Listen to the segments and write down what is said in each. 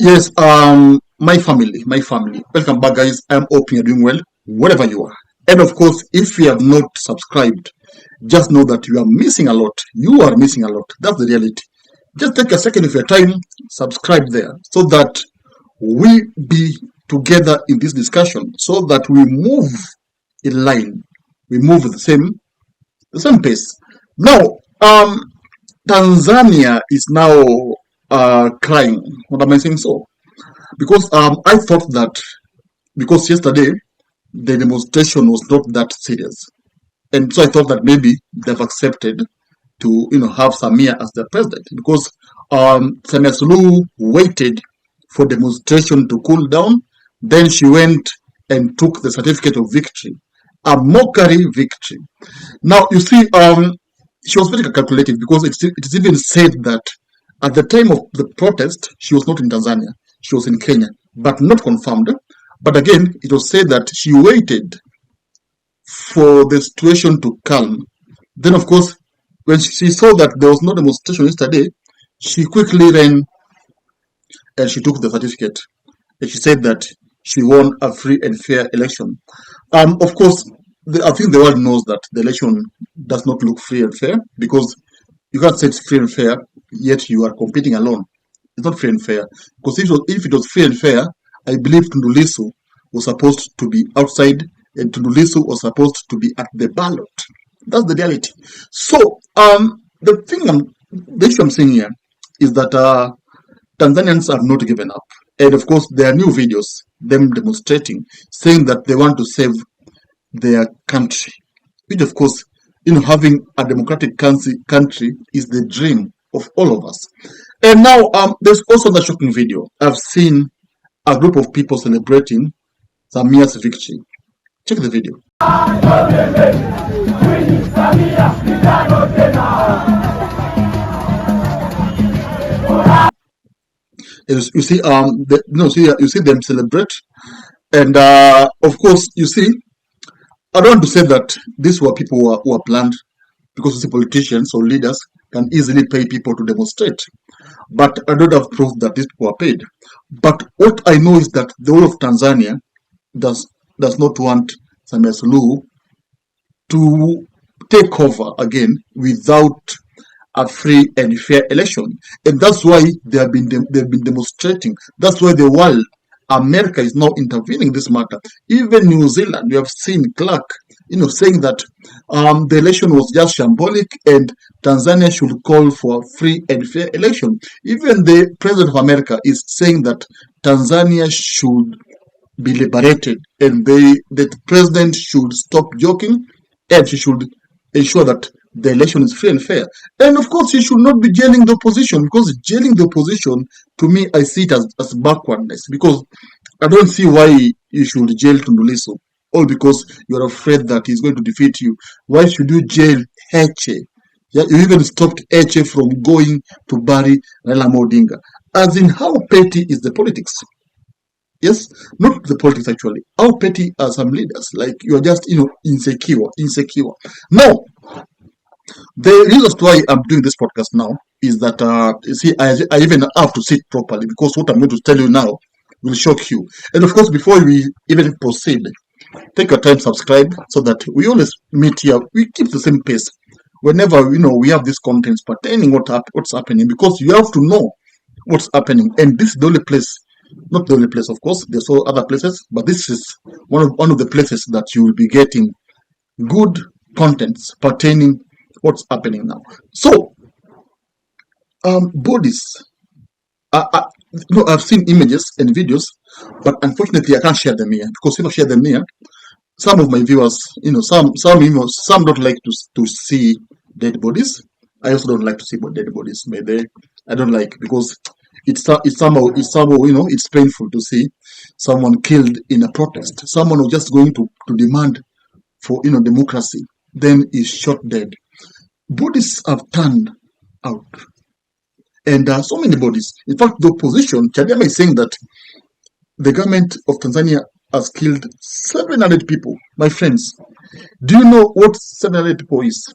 Yes, my family. Welcome back, guys. I'm hoping you're doing well, wherever you are. And of course, if you have not subscribed, just know that you are missing a lot. You are missing a lot. That's the reality. Just take a second of your time, subscribe there, so that we be together in this discussion, so that we move in line, we move with the same pace. Now, um, Tanzania is now crying. What am I saying so? Because I thought that because yesterday the demonstration was not that serious, and so I thought that maybe they've accepted to have Samia as their president because Samia Suluhu waited for demonstration to cool down, then she went and took the certificate of victory, a mockery victory. Now you see, she was very calculated because it's even said that at the time of the protest, she was not in Tanzania, she was in Kenya, but not confirmed. But again, it was said that she waited for the situation to calm. Then, of course, when she saw that there was no demonstration yesterday, she quickly ran and she took the certificate. And she said that she won a free and fair election. Of course, I think the world knows that the election does not look free and fair because you can't say it's free and fair, yet you are competing alone. It's not free and fair. Because if it was free and fair, I believe Tundu Lissu was supposed to be outside and Tundu Lissu was supposed to be at the ballot. That's the reality. So, the issue I'm saying here is that Tanzanians have not given up. And of course, there are new videos, them demonstrating, saying that they want to save their country, which of course, having a democratic country is the dream of all of us. And now, there's also the shocking video. I've seen a group of people celebrating SAMIA'S victory. Check the video. You see, you see them celebrate, and of course, you see, I don't want to say that these were people who are planned, because the politicians or leaders can easily pay people to demonstrate. But I don't have proof that these people are paid. But what I know is that the whole of Tanzania does not want Samia Suluhu to take over again without a free and fair election, and that's why they've been demonstrating. That's why the world, America, is now intervening in this matter. Even New Zealand, we have seen Clark, saying that the election was just shambolic and Tanzania should call for a free and fair election. Even the president of America is saying that Tanzania should be liberated and the president should stop joking and she should ensure that the election is free and fair. And of course, he should not be jailing the opposition, because jailing the opposition, to me, I see it as backwardness, because I don't see why you should jail Tundu Lissu, all because you're afraid that he's going to defeat you. Why should you jail Heche? Yeah, you even stopped Heche from going to bury Raila Odinga. As in, how petty is the politics? Yes, not the politics actually. How petty are some leaders? Like, you're just, insecure. Now, the reason why I'm doing this podcast now is that, you see, I even have to sit properly, because what I'm going to tell you now will shock you. And of course, before we even proceed, take your time, subscribe, so that we always meet here. We keep the same pace whenever we have these contents pertaining what's happening, because you have to know what's happening. And this is the only place, not the only place, of course. There's also other places, but this is one of the places that you will be getting good contents pertaining what's happening now. So, bodies. I've seen images and videos, but unfortunately, I can't share them here, because if I share them here, some of my viewers, some don't like to see dead bodies. I also don't like to see dead bodies. Maybe I don't like, because it's somehow it's painful to see someone killed in a protest. Someone who's just going to demand for democracy, then is shot dead. Bodies have turned out, and so many bodies. In fact, the opposition, Chadema, is saying that the government of Tanzania has killed 700 people. My friends, do you know what 700 people is?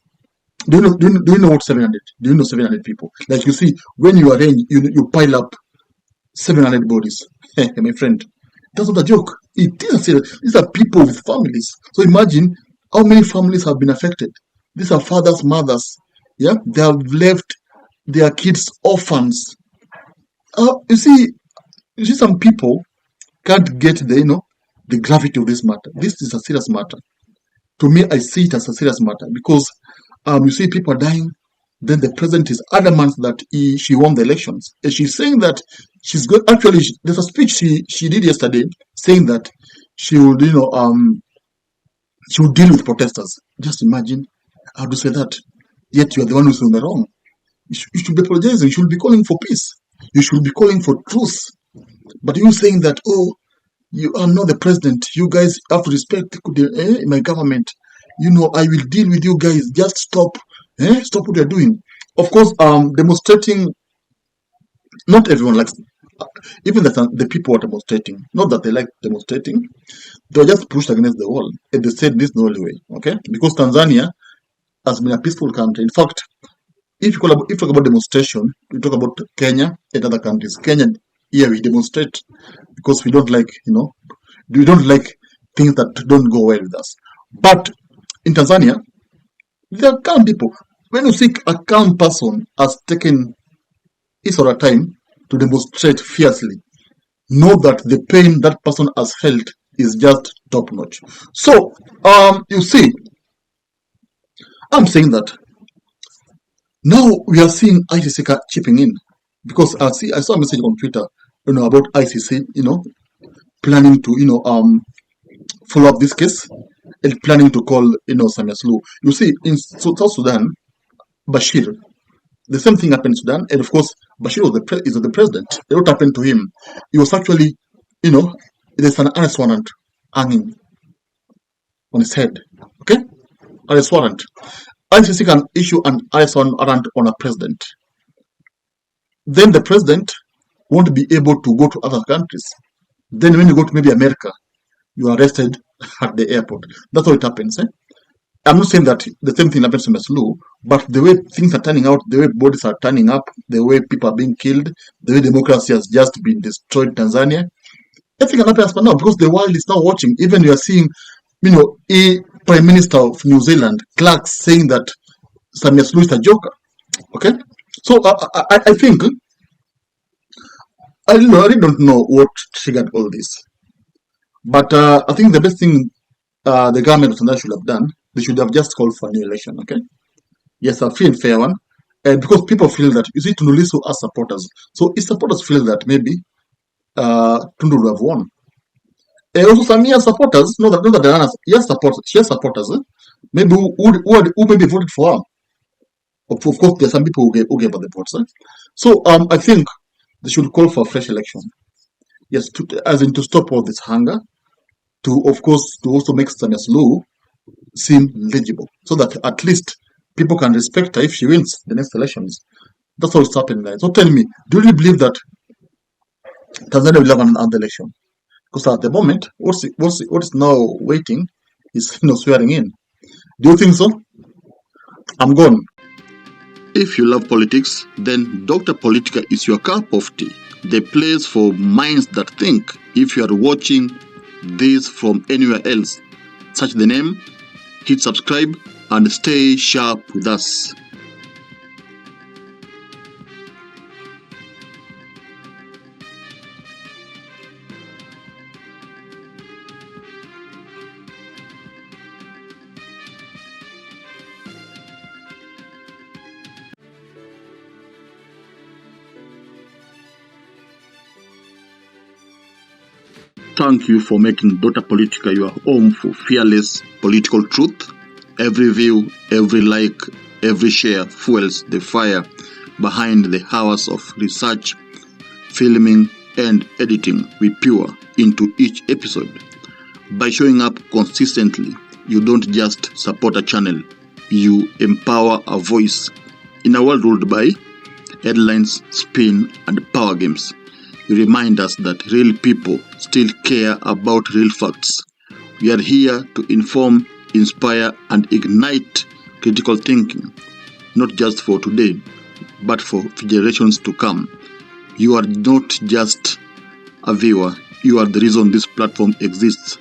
Do you know what 700? Do you know 700 people? Like, you see, when you arrange, you pile up 700 bodies. My friend, that's not a joke. It is serious. These are people with families. So imagine how many families have been affected. These are fathers, mothers. Yeah, they have left their kids orphans. You see, some people can't get the gravity of this matter. This is a serious matter. To me, I see it as a serious matter because you see people are dying. Then the president is adamant that she won the elections. And she's saying that she's good. Actually, there's a speech she did yesterday saying that she would she would deal with protesters. Just imagine how to say that. Yet you are the one who's in the wrong. You should be apologizing. You should be calling for peace. You should be calling for truth. But you saying that, oh, you are not the president. You guys have to respect my government. I will deal with you guys. Just stop. Stop what you're doing. Of course, demonstrating, not everyone likes even the people are demonstrating. Not that they like demonstrating. They were just pushed against the wall. And they said this is the only way. Okay? Because Tanzania has been a peaceful country. In fact, if you talk about demonstration, we talk about Kenya and other countries. Kenya, here we demonstrate because we don't like, we don't like things that don't go well with us. But in Tanzania, there are calm people. When you see a calm person has taken his or her time to demonstrate fiercely, know that the pain that person has felt is just top notch. So, you see, I'm saying that now we are seeing ICC chipping in because I saw a message on Twitter, about ICC, planning to, follow up this case and planning to call, SAMIA'S law. You see, in South Sudan, Bashir, the same thing happened in Sudan, and of course, Bashir was the president. What happened to him? He was actually, there's an arrest warrant hanging on his head. Okay, arrest warrant. ICC can issue an arrest warrant on a president. Then the president won't be able to go to other countries. Then when you go to maybe America, you are arrested at the airport. That's how it happens. I'm not saying that the same thing happens to Meslu, but the way things are turning out, the way bodies are turning up, the way people are being killed, the way democracy has just been destroyed in Tanzania, everything can happen as per now because the world is now watching. Even you are seeing, a Prime Minister of New Zealand, Clark, saying that SAMIA'S law is a joker. Okay? So I think, I really don't know what triggered all this. But I think the best thing the government of Tanzania should have done, they should have just called for a new election, okay? Yes, a free and fair one. And because people feel that, you see, Tundu Lissu as supporters. So his supporters feel that maybe Tundu would have won. And also Samia supporters, not that Diana, she has supporters, maybe who maybe voted for her. Of course, there are some people who gave her the votes. So I think they should call for a fresh election. Yes, to stop all this hunger, to also make SAMIA'S law seem legible, so that at least people can respect her if she wins the next elections. That's how it's happening there. So tell me, do you really believe that Tanzania will have another election? Because at the moment, what is now waiting is swearing in. Do you think so? I'm gone. If you love politics, then Dr. Politica is your cup of tea. The place for minds that think. If you are watching this from anywhere else, search the name, hit subscribe, and stay sharp with us. Thank you for making Dr. Politica your home for fearless political truth. Every view, every like, every share fuels the fire behind the hours of research, filming, and editing we pour into each episode. By showing up consistently, you don't just support a channel, you empower a voice. In a world ruled by headlines, spin, and power games, you remind us that real people still care about real facts. We are here to inform, inspire, and ignite critical thinking, not just for today, but for generations to come. You are not just a viewer. You are the reason this platform exists.